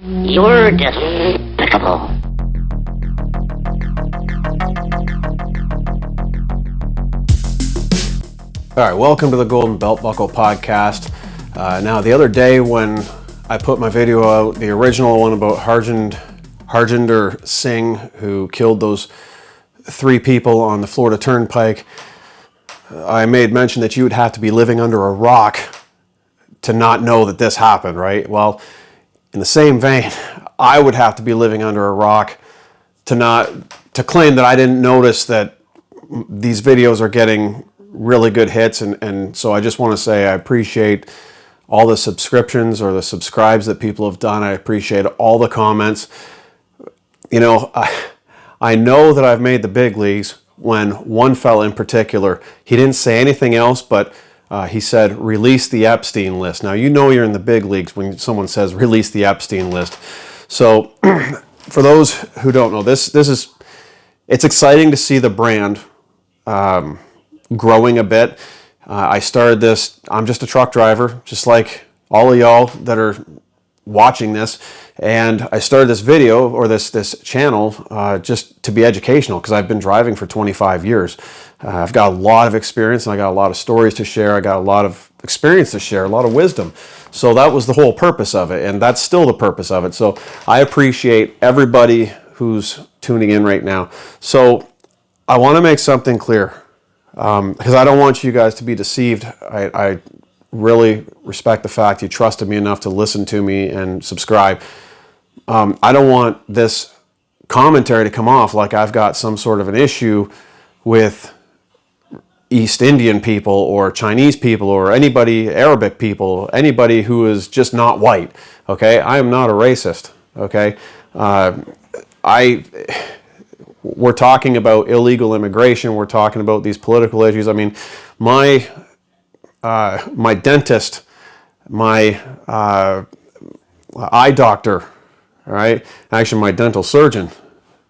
You're despicable. All right, welcome to the Golden Belt Buckle podcast. Now, the other day when I put my video out, the original one about Harjinder Singh, who killed those 3 people on the Florida Turnpike, I made mention that you would have to be living under a rock to not know that this happened, right? Well, in the same vein, I would have to be living under a rock to claim that I didn't notice that these videos are getting really good hits, and so I just want to say I appreciate all the subscriptions or the subscribes that people have done. I appreciate all the comments. You know, I know that I've made the big leagues when one fella in particular, he didn't say anything else, but he said, release the Epstein list. Now, you know you're in the big leagues when someone says, release the Epstein list. So for those who don't know, it's exciting to see the brand growing a bit. I started this, I'm just a truck driver, just like all of y'all that are watching this. And I started this video or this channel just to be educational because I've been driving for 25 years. I've got a lot of experience and I got a lot of stories to share. I got a lot of experience to share, a lot of wisdom. So that was the whole purpose of it. And that's still the purpose of it. So I appreciate everybody who's tuning in right now. So I want to make something clear. Because I don't want you guys to be deceived. I really respect the fact you trusted me enough to listen to me and subscribe. I don't want this commentary to come off like I've got some sort of an issue with East Indian people or Chinese people or anybody, Arabic people, anybody who is just not white. Okay, I am not a racist. Okay, we're talking about illegal immigration. We're talking about these political issues. I mean, my dentist, my eye doctor, all right, actually my dental surgeon,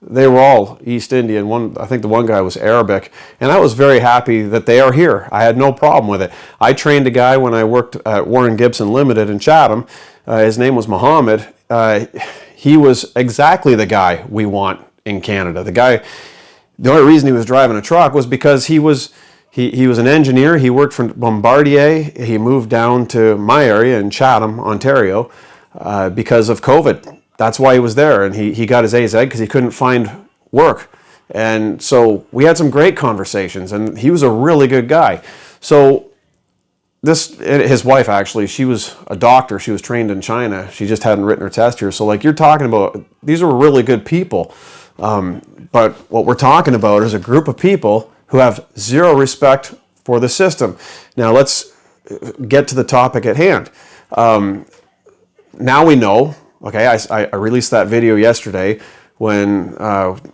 they were all East Indian. I think the one guy was Arabic, and I was very happy that they are here. I had no problem with it. I trained a guy when I worked at Warren Gibson Limited in Chatham. His name was Muhammad. He was exactly the guy we want in Canada. The only reason he was driving a truck was because he was an engineer. He worked for Bombardier. He moved down to my area in Chatham, Ontario, because of COVID. That's why he was there, and he got his AZ because he couldn't find work. And so we had some great conversations, and he was a really good guy. So his wife actually, she was a doctor. She was trained in China. She just hadn't written her test here. So like you're talking about, these are really good people. But what we're talking about is a group of people who have zero respect for the system. Now let's get to the topic at hand. Now we know, okay, I released that video yesterday when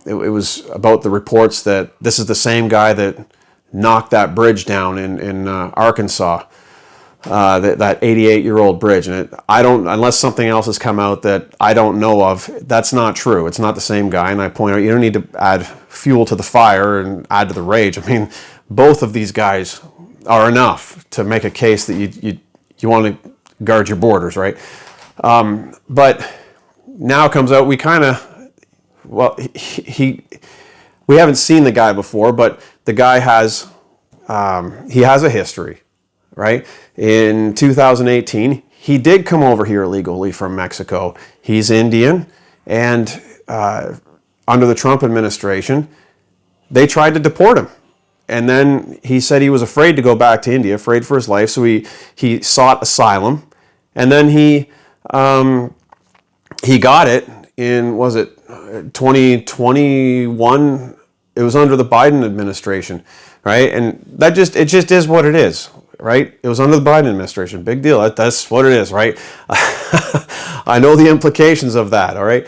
it was about the reports that this is the same guy that knocked that bridge down in Arkansas. That 88-year-old bridge, and unless something else has come out that I don't know of, that's not true. It's not the same guy, and I point out you don't need to add fuel to the fire and add to the rage. I mean, both of these guys are enough to make a case that you want to guard your borders, right? But now comes out we haven't seen the guy before, but the guy has a history. Right? In 2018, he did come over here illegally from Mexico. He's Indian, and under the Trump administration, they tried to deport him. And then he said he was afraid to go back to India, afraid for his life, so he sought asylum. And then he got it in, was it 2021? It was under the Biden administration, right? And it just is what it is. Right? It was under the Biden administration. Big deal. That's what it is, right? I know the implications of that, all right?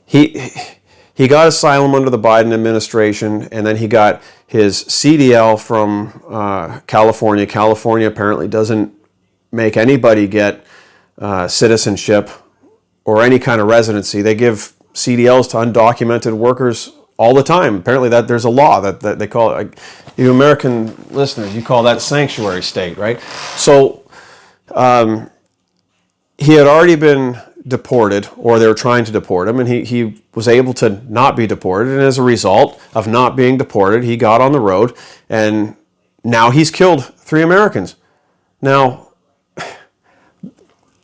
He got asylum under the Biden administration, and then he got his CDL from California. California apparently doesn't make anybody get citizenship or any kind of residency. They give CDLs to undocumented workers all the time. Apparently that there's a law that they call it, like, you American listeners, you call that sanctuary state, right? So he had already been deported, or they were trying to deport him, and he was able to not be deported, and as a result of not being deported, he got on the road, and now he's killed 3 Americans. Now,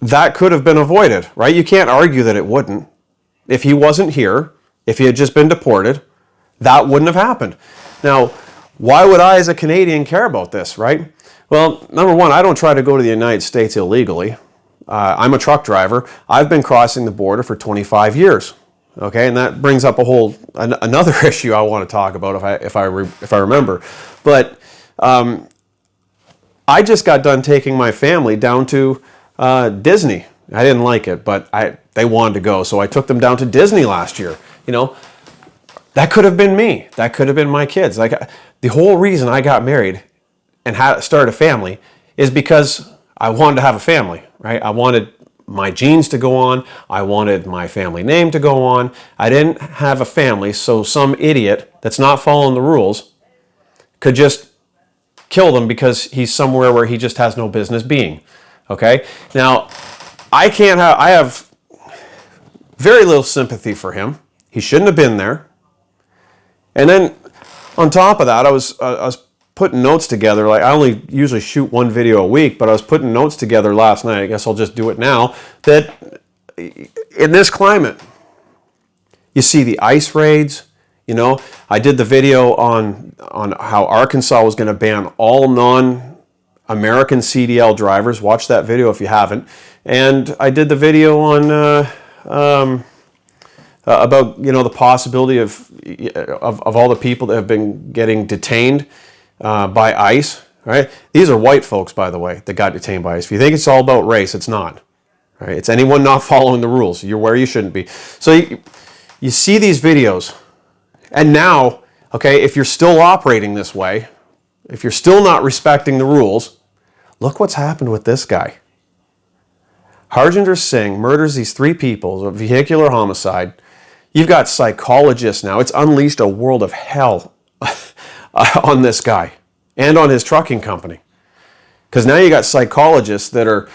that could have been avoided, right? You can't argue that it wouldn't. If he wasn't here, if he had just been deported, that wouldn't have happened. Now, why would I as a Canadian care about this, right? Well, number one, I don't try to go to the United States illegally. I'm a truck driver. I've been crossing the border for 25 years. Okay, and that brings up another issue I want to talk about if I remember. But I just got done taking my family down to Disney. I didn't like it, but they wanted to go, so I took them down to Disney last year. You know, that could have been me. That could have been my kids. Like, the whole reason I got married and started a family is because I wanted to have a family, right? I wanted my genes to go on. I wanted my family name to go on. I didn't have a family, so some idiot that's not following the rules could just kill them because he's somewhere where he just has no business being. Okay? Now, I have very little sympathy for him. He shouldn't have been there. And then on top of that, I was putting notes together. Like, I only usually shoot one video a week, but I was putting notes together last night. I guess I'll just do it now. That in this climate, you see the ICE raids. You know, I did the video on how Arkansas was going to ban all non-American CDL drivers. Watch that video if you haven't. And I did the video on about, you know, the possibility of all the people that have been getting detained by ICE. Right? These are white folks, by the way, that got detained by ICE. If you think it's all about race, it's not. Right? It's anyone not following the rules. You're where you shouldn't be. So you see these videos. And now, okay, if you're still operating this way, if you're still not respecting the rules, look what's happened with this guy. Harjinder Singh murders these 3 people, a vehicular homicide. You've got psychologists now. It's unleashed a world of hell on this guy and on his trucking company. Because now you got psychologists that are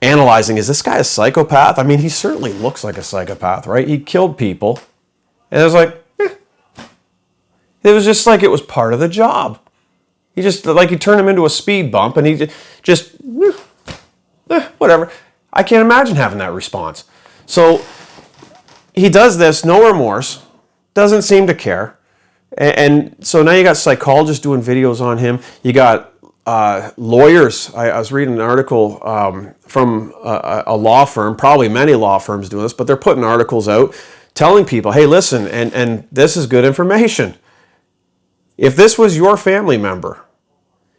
analyzing, is this guy a psychopath? I mean, he certainly looks like a psychopath, right? He killed people. And it was like, it was just like it was part of the job. He just, like, you turn him into a speed bump and he just whatever. I can't imagine having that response. So he does this, no remorse, doesn't seem to care. And so now you got psychologists doing videos on him. You got lawyers. I was reading an article from a law firm, probably many law firms doing this, but they're putting articles out telling people, hey, listen, and this is good information. If this was your family member,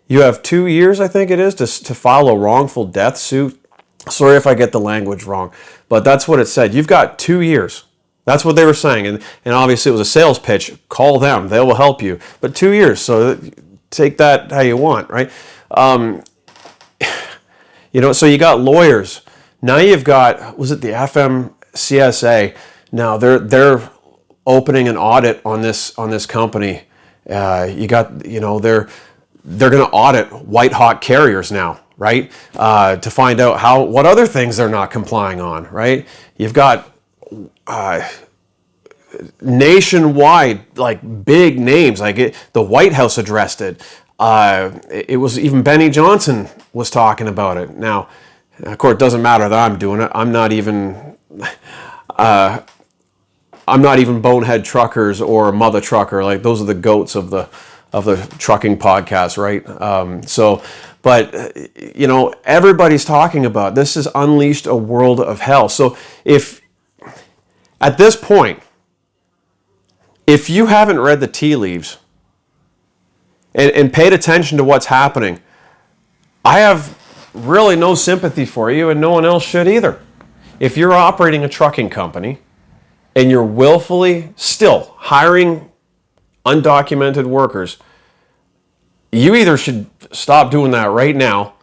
you have 2 years, I think it is, to file a wrongful death suit. Sorry if I get the language wrong, but that's what it said. You've got 2 years. That's what they were saying. And obviously it was a sales pitch. Call them. They will help you. But 2 years, so take that how you want, right? You know, so you got lawyers. Now you've got, was it the FMCSA? Now they're opening an audit on this company. You got, you know, they're going to audit white hot carriers now, right? To find out what other things they're not complying on, right? You've got nationwide, like, big names, like the White House addressed it. It was even Benny Johnson was talking about it. Now, of course, it doesn't matter that I'm doing it. I'm not even Bonehead Truckers or Mother Trucker. Like, those are the goats of the trucking podcast, right? But you know, everybody's talking about this has unleashed a world of hell. So if at this point, if you haven't read the tea leaves and paid attention to what's happening, I have really no sympathy for you, and no one else should either. If you're operating a trucking company and you're willfully still hiring undocumented workers, you either should stop doing that right now,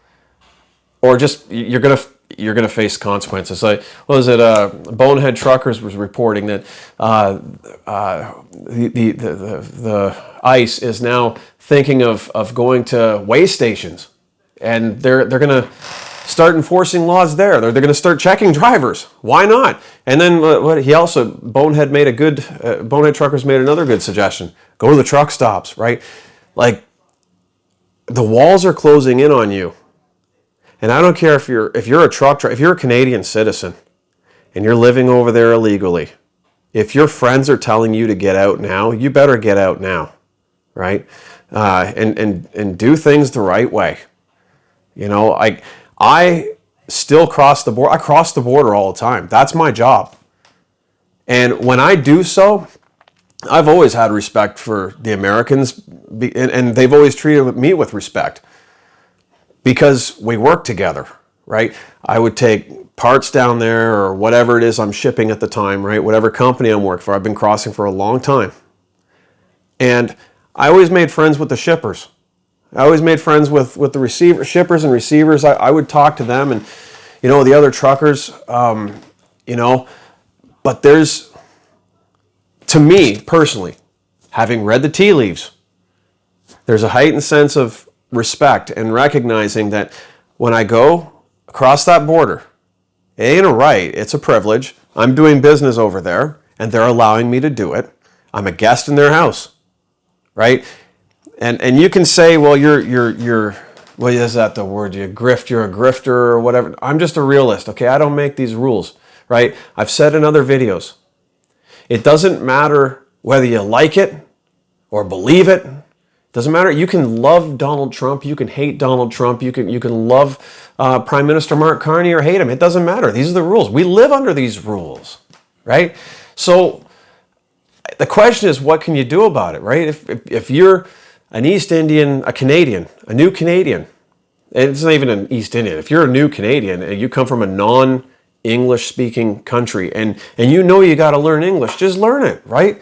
or just you're going to you're going to face consequences. Like, what was it? Bonehead Truckers was reporting that the ICE is now thinking of going to way stations, and they're going to start enforcing laws there. They're going to start checking drivers. Why not? And then Bonehead Truckers made another good suggestion. Go to the truck stops, right? Like, the walls are closing in on you. And I don't care if you're a truck driver, if you're a Canadian citizen and you're living over there illegally, if your friends are telling you to get out now, you better get out now, right? And do things the right way. You know, I still cross the border. I cross the border all the time. That's my job. And when I do so, I've always had respect for the Americans, and they've always treated me with respect because we work together, right? I would take parts down there or whatever it is I'm shipping at the time, right? Whatever company I'm working for. I've been crossing for a long time. And I always made friends with the shippers. I always made friends with the shippers and receivers. I would talk to them and, the other truckers, but there's, to me personally, having read the tea leaves, there's a heightened sense of respect and recognizing that when I go across that border, it ain't a right, it's a privilege. I'm doing business over there and they're allowing me to do it. I'm a guest in their house, right? And you can say, well, you're what is that the word? You're a grifter or whatever. I'm just a realist, okay? I don't make these rules, right? I've said in other videos, it doesn't matter whether you like it or believe it. It doesn't matter. You can love Donald Trump. You can hate Donald Trump. You can love Prime Minister Mark Carney or hate him. It doesn't matter. These are the rules. We live under these rules, right? So the question is, what can you do about it, right? If you're an East Indian, a Canadian, a new Canadian, and it's not even an East Indian. If you're a new Canadian and you come from a non-English speaking country and you got to learn English, just learn it, right?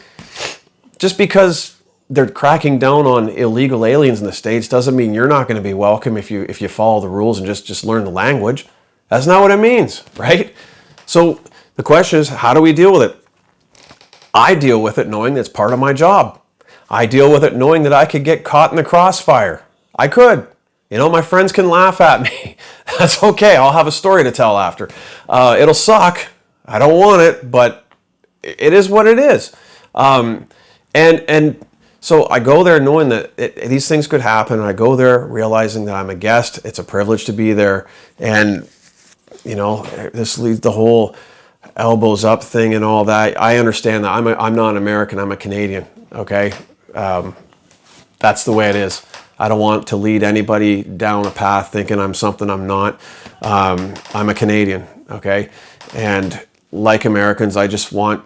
Just because they're cracking down on illegal aliens in the States doesn't mean you're not going to be welcome if you follow the rules and just learn the language. That's not what it means, right? So the question is, how do we deal with it? I deal with it knowing that's part of my job. I deal with it knowing that I could get caught in the crossfire. I could. My friends can laugh at me. That's okay. I'll have a story to tell after. It'll suck. I don't want it, but it is what it is. And so I go there knowing that these things could happen. I go there realizing that I'm a guest. It's a privilege to be there. And, this leads the whole elbows up thing and all that. I understand that I'm not an American. I'm a Canadian. Okay. That's the way it is. I don't want to lead anybody down a path thinking I'm something I'm not. I'm a Canadian. Okay. And like Americans, I just want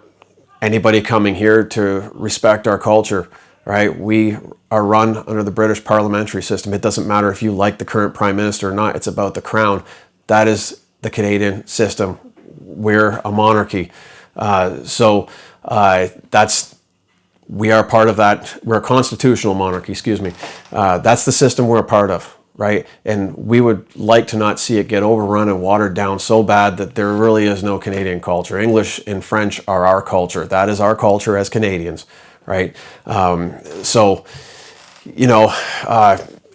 anybody coming here to respect our culture. Right? We are run under the British parliamentary system. It doesn't matter if you like the current prime minister or not. It's about the crown. That is the Canadian system. We're a monarchy. We are part of that. We're a constitutional monarchy, excuse me. That's the system we're a part of, right? And we would like to not see it get overrun and watered down so bad that there really is no Canadian culture. English and French are our culture. That is our culture as Canadians. Right.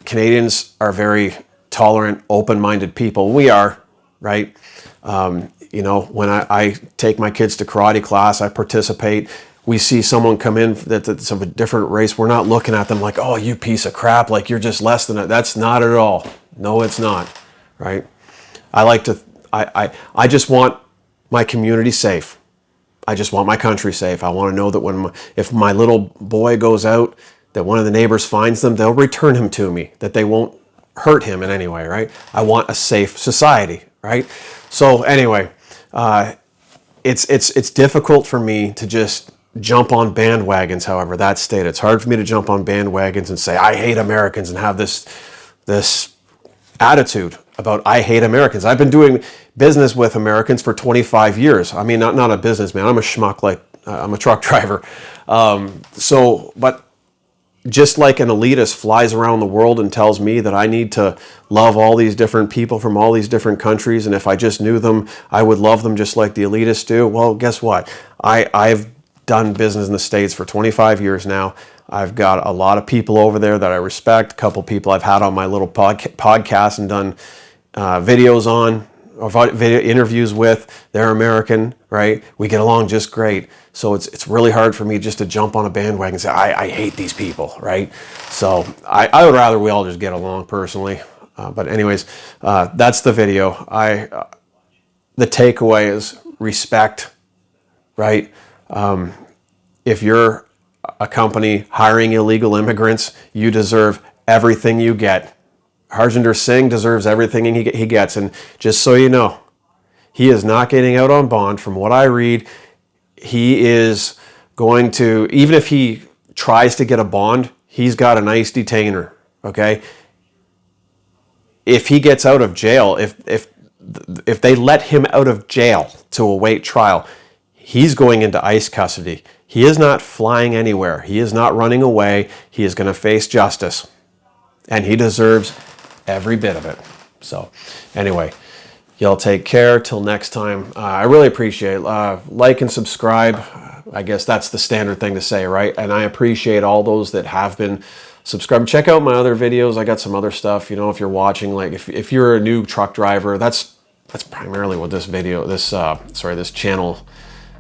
Canadians are very tolerant, open-minded people. We are, right? When I take my kids to karate class, I participate. We see someone come in that's of a different race. We're not looking at them like, oh, you piece of crap, like you're just less than it. That's not at all. No, it's not. Right. I just want my community safe. I just want my country safe. I want to know that if my little boy goes out, that one of the neighbors finds them, they'll return him to me, that they won't hurt him in any way, right? I want a safe society, right? So anyway, it's difficult for me to just jump on bandwagons, however, that state. It's hard for me to jump on bandwagons and say, I hate Americans and have this attitude about I hate Americans. I've been doing business with Americans for 25 years. I mean, not a businessman. I'm a schmuck, I'm a truck driver. But just like an elitist flies around the world and tells me that I need to love all these different people from all these different countries, and if I just knew them, I would love them just like the elitists do. Well, guess what? I've done business in the States for 25 years now. I've got a lot of people over there that I respect, a couple people I've had on my little podcast and done videos on, or video interviews with. They're American, right? We get along just great. So it's really hard for me just to jump on a bandwagon and say, I hate these people, right? So I would rather we all just get along personally. But anyways, that's the video. The takeaway is respect, right? If you're a company hiring illegal immigrants, you deserve everything you get. Harjinder Singh deserves everything he gets. And just so you know, he is not getting out on bond. From what I read, he is going to, even if he tries to get a bond, he's got an ICE detainer, okay? If he gets out of jail, if they let him out of jail to await trial, he's going into ICE custody. He is not flying anywhere. He is not running away. He is going to face justice. And he deserves every bit of it. So anyway, y'all take care. Till next time. I really appreciate it. Like and subscribe. I guess that's the standard thing to say, right? And I appreciate all those that have been subscribed. Check out my other videos. I got some other stuff. You know, if you're watching, like if you're a new truck driver, that's primarily what this video, this channel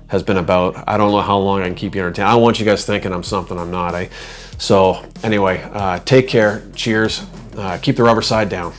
has been about. I don't know how long I can keep you entertained. I don't want you guys thinking I'm something I'm not. So anyway, take care. Cheers. Keep the rubber side down.